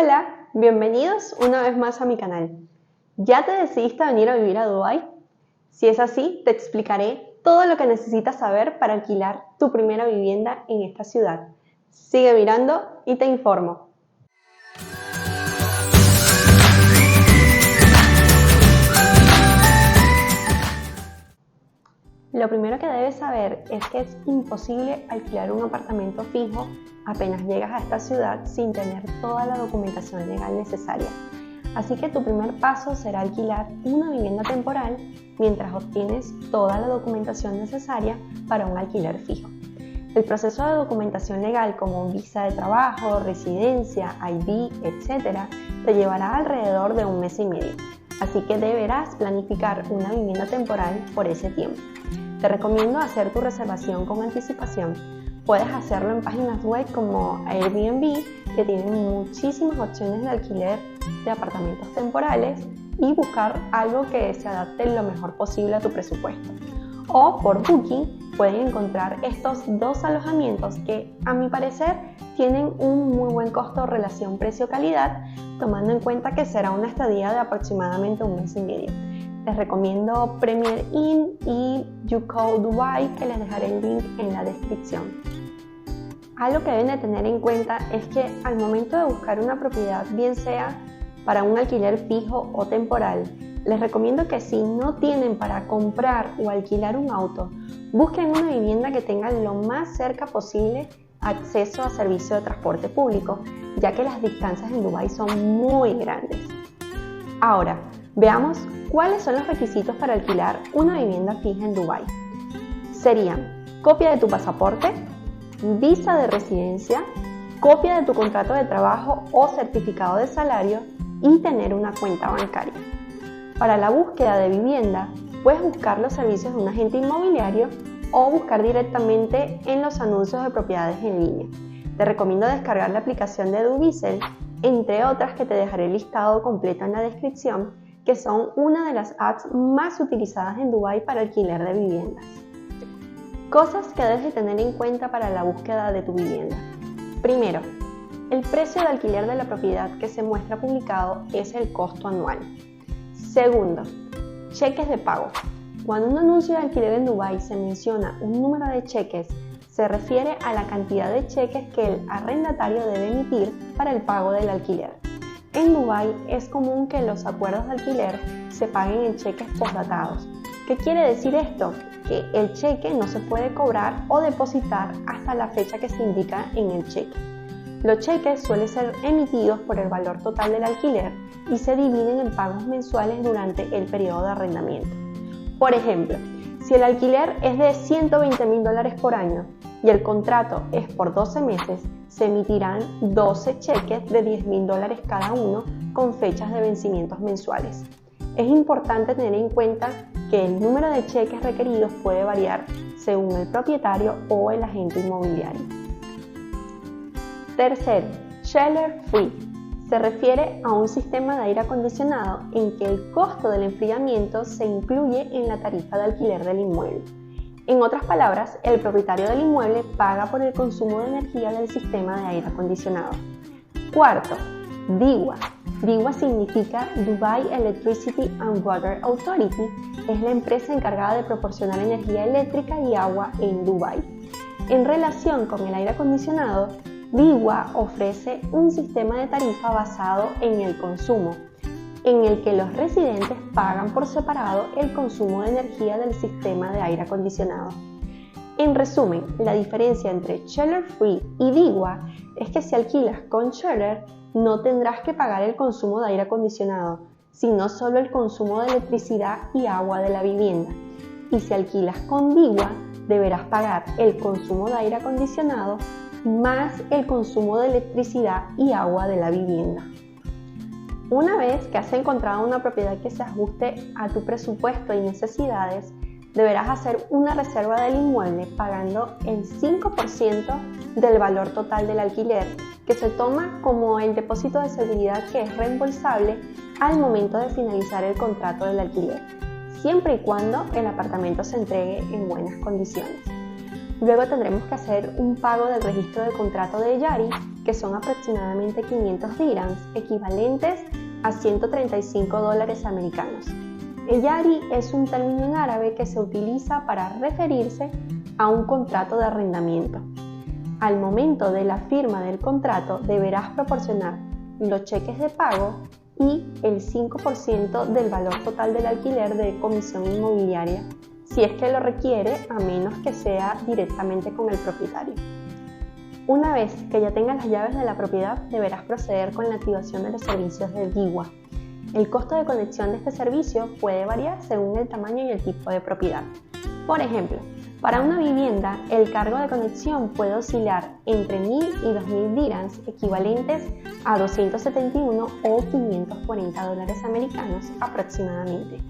Hola, bienvenidos una vez más a mi canal. ¿Ya te decidiste a venir a vivir a Dubái? Si es así, te explicaré todo lo que necesitas saber para alquilar tu primera vivienda en esta ciudad. Sigue mirando y te informo. Lo primero que debes saber es que es imposible alquilar un apartamento fijo apenas llegas a esta ciudad sin tener toda la documentación legal necesaria. Así que tu primer paso será alquilar una vivienda temporal mientras obtienes toda la documentación necesaria para un alquiler fijo. El proceso de documentación legal como visa de trabajo, residencia, ID, etc. te llevará alrededor de 1 mes y medio. Así que deberás planificar una vivienda temporal por ese tiempo. Te recomiendo hacer tu reservación con anticipación. Puedes hacerlo en páginas web como Airbnb, que tienen muchísimas opciones de alquiler de apartamentos temporales, y buscar algo que se adapte lo mejor posible a tu presupuesto. O por Booking pueden encontrar estos dos alojamientos que, a mi parecer, tienen un muy buen costo relación precio-calidad, tomando en cuenta que será una estadía de aproximadamente 1 mes y medio. Les recomiendo Premier Inn y YouCall Dubai, que les dejaré el link en la descripción. Algo que deben de tener en cuenta es que al momento de buscar una propiedad, bien sea para un alquiler fijo o temporal, les recomiendo que si no tienen para comprar o alquilar un auto, busquen una vivienda que tenga lo más cerca posible acceso a servicio de transporte público, ya que las distancias en Dubái son muy grandes. Ahora, veamos cuáles son los requisitos para alquilar una vivienda fija en Dubái. Serían copia de tu pasaporte, visa de residencia, copia de tu contrato de trabajo o certificado de salario y tener una cuenta bancaria. Para la búsqueda de vivienda, puedes buscar los servicios de un agente inmobiliario o buscar directamente en los anuncios de propiedades en línea. Te recomiendo descargar la aplicación de Duvisel, entre otras que te dejaré el listado completo en la descripción, que son una de las apps más utilizadas en Dubái para alquiler de viviendas. Cosas que debes de tener en cuenta para la búsqueda de tu vivienda. Primero, el precio de alquiler de la propiedad que se muestra publicado es el costo anual. Segundo, cheques de pago. Cuando un anuncio de alquiler en Dubái se menciona un número de cheques, se refiere a la cantidad de cheques que el arrendatario debe emitir para el pago del alquiler. En Dubái es común que los acuerdos de alquiler se paguen en cheques postdatados. ¿Qué quiere decir esto? Que el cheque no se puede cobrar o depositar hasta la fecha que se indica en el cheque. Los cheques suelen ser emitidos por el valor total del alquiler y se dividen en pagos mensuales durante el periodo de arrendamiento. Por ejemplo, si el alquiler es de $120,000 por año y el contrato es por 12 meses, se emitirán 12 cheques de $10,000 cada uno con fechas de vencimientos mensuales. Es importante tener en cuenta que el número de cheques requeridos puede variar según el propietario o el agente inmobiliario. Tercero, chiller free. Se refiere a un sistema de aire acondicionado en que el costo del enfriamiento se incluye en la tarifa de alquiler del inmueble. En otras palabras, el propietario del inmueble paga por el consumo de energía del sistema de aire acondicionado. Cuarto, DEWA. DEWA significa Dubai Electricity and Water Authority. Es la empresa encargada de proporcionar energía eléctrica y agua en Dubái. En relación con el aire acondicionado, DEWA ofrece un sistema de tarifa basado en el consumo, en el que los residentes pagan por separado el consumo de energía del sistema de aire acondicionado. En resumen, la diferencia entre chiller free y DEWA es que si alquilas con chiller, no tendrás que pagar el consumo de aire acondicionado, sino solo el consumo de electricidad y agua de la vivienda. Y si alquilas con DEWA, deberás pagar el consumo de aire acondicionado más el consumo de electricidad y agua de la vivienda. Una vez que has encontrado una propiedad que se ajuste a tu presupuesto y necesidades, deberás hacer una reserva del inmueble pagando el 5% del valor total del alquiler, que se toma como el depósito de seguridad que es reembolsable al momento de finalizar el contrato del alquiler, siempre y cuando el apartamento se entregue en buenas condiciones. Luego tendremos que hacer un pago del registro de contrato de Yari, que son aproximadamente 500 dirhams, equivalentes a 135 dólares americanos. El Yari es un término en árabe que se utiliza para referirse a un contrato de arrendamiento. Al momento de la firma del contrato deberás proporcionar los cheques de pago y el 5% del valor total del alquiler de comisión inmobiliaria, si es que lo requiere, a menos que sea directamente con el propietario. Una vez que ya tengas las llaves de la propiedad, deberás proceder con la activación de los servicios de Diwa. El costo de conexión de este servicio puede variar según el tamaño y el tipo de propiedad. Por ejemplo, para una vivienda, el cargo de conexión puede oscilar entre 1.000 y 2.000 dirhams, equivalentes a 271 o 540 dólares americanos aproximadamente.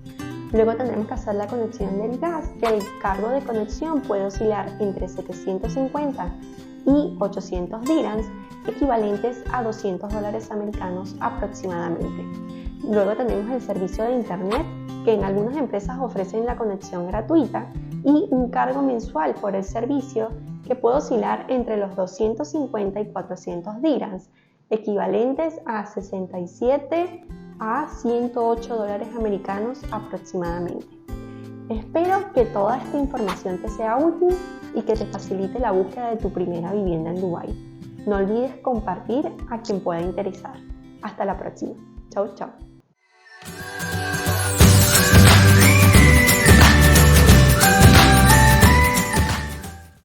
Luego tendremos que hacer la conexión del gas, que el cargo de conexión puede oscilar entre 750 y 800 dirhams, equivalentes a 200 dólares americanos aproximadamente. Luego tenemos el servicio de Internet, que en algunas empresas ofrecen la conexión gratuita y un cargo mensual por el servicio que puede oscilar entre los 250 y 400 dirhams, equivalentes a 67 a 108 dólares americanos aproximadamente. Espero que toda esta información te sea útil y que te facilite la búsqueda de tu primera vivienda en Dubái. No olvides compartir a quien pueda interesar. Hasta la próxima. Chau, chau.